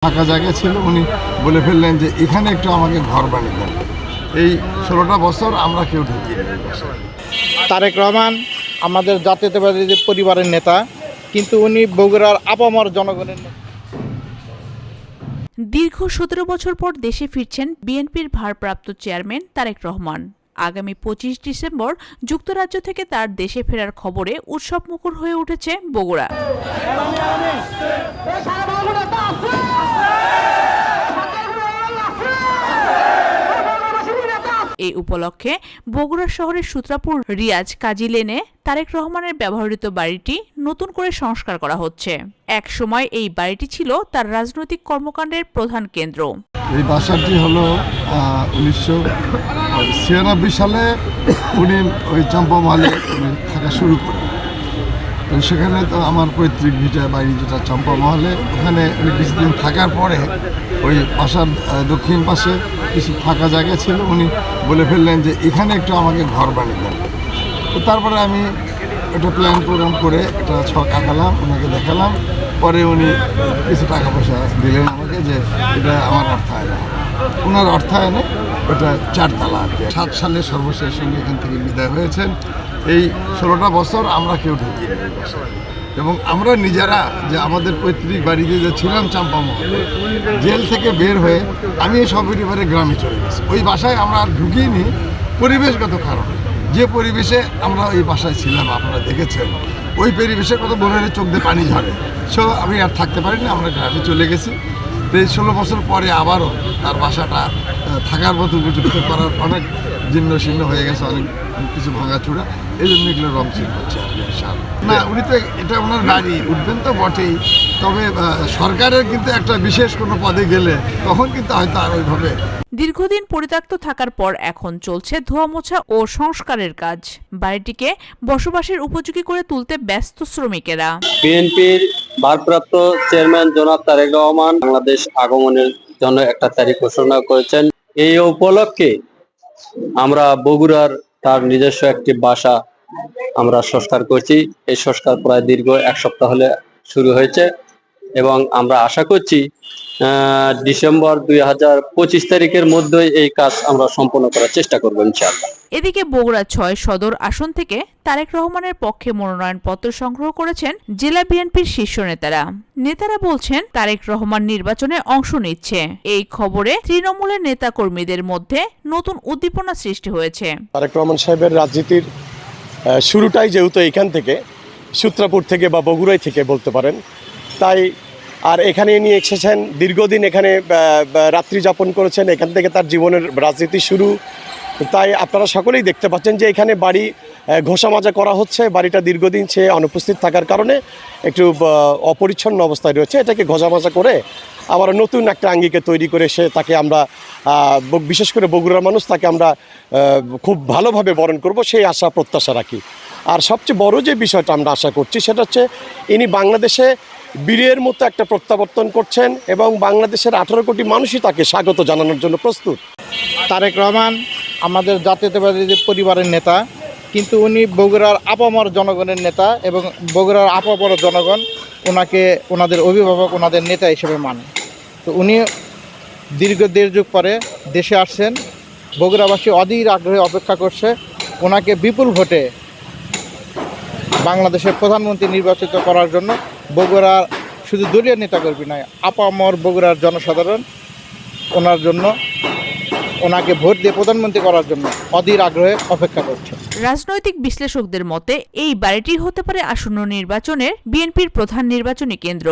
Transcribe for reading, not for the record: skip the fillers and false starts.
ফাঁকা জায়গা ছিল, উনি বলে ফেললেন যে এখানে একটু আমাকে ঘর বানিয়ে দেন। এই 16টা বছর আমরা কেউ ঢুকিনি। তারেক রহমান আমাদের জাতীয়তাবাদী পরিবারের নেতা, কিন্তু উনি বগুড়ার আপামর জনগণের নেতা। দীর্ঘ 17 বছর পর দেশে ফিরছেন বিএনপির ভারপ্রাপ্ত চেয়ারম্যান তারেক রহমান। আগামী 25 ডিসেম্বর যুক্তরাজ্য থেকে তার দেশে ফেরার খবরে উৎসবমুখর হয়ে উঠেছে বগুড়া। এই উপলক্ষে বগুড়া শহরের সূত্রাপুর রিয়াজ কাজী লেনে তারেক রহমানের ব্যবহৃত বাড়িটি নতুন করে সংস্কার করা হচ্ছে। এক সময় এই বাড়িটি ছিল তার রাজনৈতিক কর্মকাণ্ডের প্রধান কেন্দ্র। এই বাসাটি হলো 1996 সালে উনি ওই চম্পামহলে থাকা শুরু করেন। তো সেখানে তো আমার পৈতৃক ভিটা বাড়ি যেটা চম্পামহলে, ওখানে উনি কিছুদিন থাকার পরে ওই বাসার দক্ষিণ পাশে কিছু ফাঁকা জায়গা ছিল, উনি বলে ফেললেন যে এখানে একটু আমাকে ঘর বানিয়ে দেন। তো তারপরে আমি একটা প্ল্যান প্রোগ্রাম করে একটা ছক আঁকালাম, ওনাকে দেখালাম। পরে উনি কিছু টাকা পয়সা দিলেন আমাকে, যে এটা আমার অর্থায়নে, ওনার অর্থায়নে ওটা 4 তালা আর কি। 7 সালে সর্বশেষ সঙ্গে এখান থেকে বিদায় হয়েছেন। এই 16টা বছর আমরা কেউ ঢুকিনি এবং আমরা নিজেরা যে আমাদের পৈতৃক বাড়িতে যে ছিলাম চম্পামহলে, জেল থেকে বের হয়ে আমি এই সপরিবারে গ্রামে চলে গেছি। ওই বাসায় আমরা আর ঢুকিনি পরিবেশগত কারণে। যে পরিবেশে আমরা ওই বাসায় ছিলাম আপনারা দেখেছেন, ওই পরিবেশে কত বোনের চোখ দিয়ে পানি ঝরে। সো আমি আর থাকতে পারিনি, আমরা গ্রামে চলে গেছি। তো এই 16 বছর পরে আবারও তার বাসাটা থাকার মতো উপযুক্ত করার অনেক জীর্ণ শীর্ণ হয়ে গেছে, অনেক কিছু ভাঙাচোরা, এই জন্য এগুলো রং চিন করছে না। উনি তো এটা ওনার বাড়ি, উঠবেন তো বটেই, তবে সরকারের কিন্তু একটা বিশেষ কোনো পদে গেলে তখন কিন্তু হয়তো আর ওইভাবে। দীর্ঘদিন পরিত্যক্ত থাকার পর এখন চলছে ধোয়া মোছা ও সংস্কারের কাজ। বাড়িটিকে বসবাসের উপযোগী করে তুলতে ব্যস্ত শ্রমিকেরা। বিএনপির ভারপ্রাপ্ত চেয়ারম্যান জনাব তারেক রহমান বাংলাদেশ আগমনের জন্য একটা তারিখ ঘোষণা করেছেন। এই উপলক্ষে আমরা বগুড়ার তার নিজস্ব একটি বাসা আমরা সংস্কার করছি। এই সংস্কার প্রায় দীর্ঘ 1 সপ্তাহ হলে শুরু হয়েছে এবং আমরা আশা করছি ডিসেম্বর 2025 তারিখের মধ্যে এই কাজ আমরা সম্পন্ন করার চেষ্টা করব ইনশাআল্লাহ। এদিকে বগুড়া 6 সদর আসন থেকে তারেক রহমানের পক্ষে মনোনয়নপত্র সংগ্রহ করেছেন জেলা বিএনপির শীর্ষ নেতারা বলছেন তারেক রহমান নির্বাচনে অংশ নিচ্ছে। এই খবরে তৃণমূলের নেতাকর্মীদের মধ্যে নতুন উদ্দীপনা সৃষ্টি হয়েছে। তারেক রহমান সাহেবের রাজনীতির শুরুটাই যেহেতু এখান থেকে, সূত্রাপুর থেকে বা বগুড়াই থেকে বলতে পারেন, তাই আর এখানে নিয়ে এসেছেন, দীর্ঘদিন এখানে রাত্রি যাপন করেছেন, এখান থেকে তার জীবনের রাজনীতি শুরু। তাই আপনারা সকলেই দেখতে পাচ্ছেন যে এখানে বাড়ি ঘষামাজা করা হচ্ছে। বাড়িটা দীর্ঘদিন সে অনুপস্থিত থাকার কারণে একটু অপরিচ্ছন্ন অবস্থায় রয়েছে। এটাকে ঘষামাজা করে আবার নতুন একটা আঙ্গিকে তৈরি করে তাকে আমরা বিশেষ করে বগুড়ার মানুষ তাকে আমরা খুব ভালোভাবে বরণ করব, সেই আশা প্রত্যাশা রাখি। আর সবচেয়ে বড় যে বিষয়টা আমরা আশা করছি সেটা হচ্ছে ইনি বাংলাদেশে বীরের মতো একটা প্রত্যাবর্তন করছেন এবং বাংলাদেশের 18 কোটি মানুষই তাকে স্বাগত জানানোর জন্য প্রস্তুত। তারেক রহমান আমাদের জাতীয়তাবাদী পরিবারের নেতা, কিন্তু উনি বগুড়ার আপামর জনগণের নেতা এবং বগুড়ার আপামর জনগণ ওনাকে ওনাদের অভিভাবক, ওনাদের নেতা হিসেবে মানে। তো উনি দীর্ঘ 1.5 যুগ পরে দেশে আসছেন। বগুড়াবাসী অধীর আগ্রহে অপেক্ষা করছে ওনাকে বিপুল ভোটে বাংলাদেশের প্রধানমন্ত্রী নির্বাচিত করার জন্য। বগুড়ার শুধু দলীয় নেতাকর্মী নয়, আপামর বগুড়ার জনসাধারণ ওনার জন্য, ওনাকে ভোট দিয়ে প্রধানমন্ত্রী করার জন্য অধীর আগ্রহে অপেক্ষা করছে। রাজনৈতিক বিশ্লেষকদের মতে এই বাড়িটি হতে পারে আসন্ন নির্বাচনের বিএনপির প্রধান নির্বাচনী কেন্দ্র।